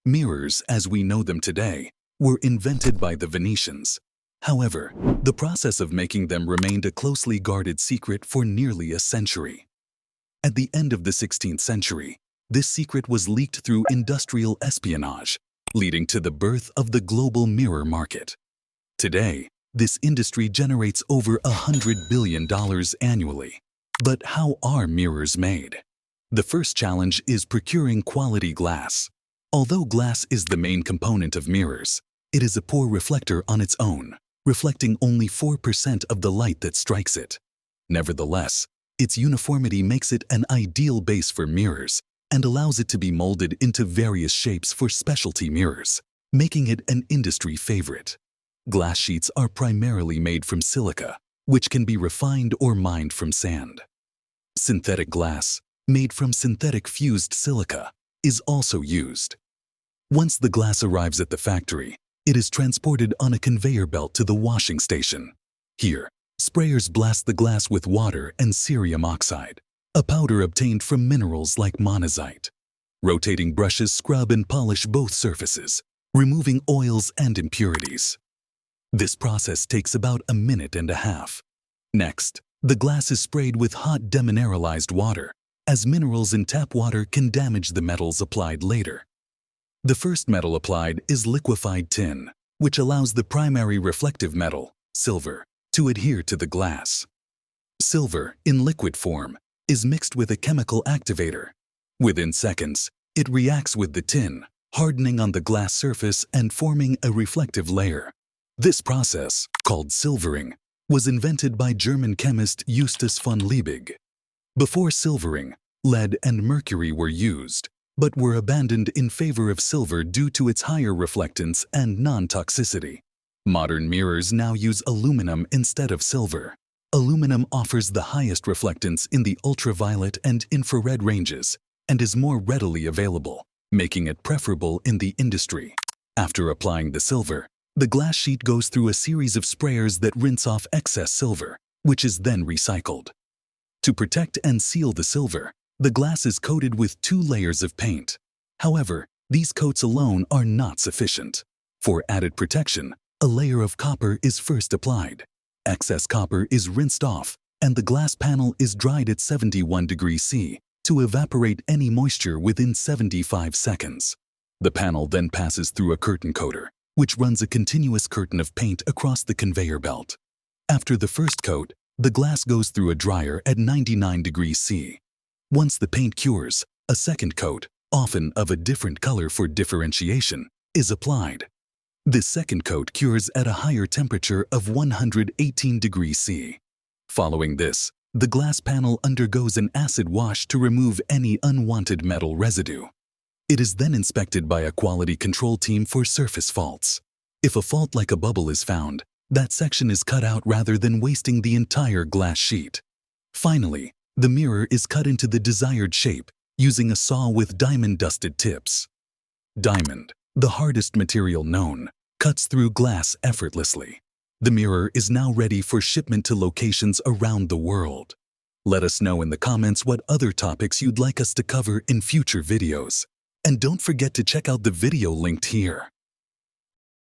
Mirrors, as we know them today, were invented by the Venetians. However, the process of making them remained a closely guarded secret for nearly a century. At the end of the 16th century, this secret was leaked through industrial espionage, leading to the birth of the global mirror market. Today, this industry generates over $100 billion annually. But how are mirrors made? The first challenge is procuring quality glass. Although glass is the main component of mirrors, it is a poor reflector on its own, reflecting only 4% of the light that strikes it. Nevertheless, its uniformity makes it an ideal base for mirrors and allows it to be molded into various shapes for specialty mirrors, making it an industry favorite. Glass sheets are primarily made from silica, which can be refined or mined from sand. Synthetic glass, made from synthetic fused silica, is also used. Once the glass arrives at the factory, it is transported on a conveyor belt to the washing station. Here, sprayers blast the glass with water and cerium oxide, a powder obtained from minerals like monazite. Rotating brushes scrub and polish both surfaces, removing oils and impurities. This process takes about a minute and a half. Next, the glass is sprayed with hot demineralized water, as minerals in tap water can damage the metals applied later. The first metal applied is liquefied tin, which allows the primary reflective metal, silver, to adhere to the glass. Silver, in liquid form, is mixed with a chemical activator. Within seconds, it reacts with the tin, hardening on the glass surface and forming a reflective layer. This process, called silvering, was invented by German chemist Justus von Liebig. Before silvering, lead and mercury were used, but were abandoned in favor of silver due to its higher reflectance and non-toxicity. Modern mirrors now use aluminum instead of silver. Aluminum offers the highest reflectance in the ultraviolet and infrared ranges and is more readily available, making it preferable in the industry. After applying the silver, the glass sheet goes through a series of sprayers that rinse off excess silver, which is then recycled. To protect and seal the silver, the glass is coated with 2 layers of paint. However, these coats alone are not sufficient. For added protection, a layer of copper is first applied. Excess copper is rinsed off, and the glass panel is dried at 71 degrees C to evaporate any moisture within 75 seconds. The panel then passes through a curtain coater, which runs a continuous curtain of paint across the conveyor belt. After the first coat, the glass goes through a dryer at 99 degrees C. Once the paint cures, a second coat, often of a different color for differentiation, is applied. This second coat cures at a higher temperature of 118 degrees C. Following this, the glass panel undergoes an acid wash to remove any unwanted metal residue. It is then inspected by a quality control team for surface faults. If a fault like a bubble is found, that section is cut out rather than wasting the entire glass sheet. Finally, the mirror is cut into the desired shape using a saw with diamond-dusted tips. Diamond, the hardest material known, cuts through glass effortlessly. The mirror is now ready for shipment to locations around the world. Let us know in the comments what other topics you'd like us to cover in future videos. And don't forget to check out the video linked here.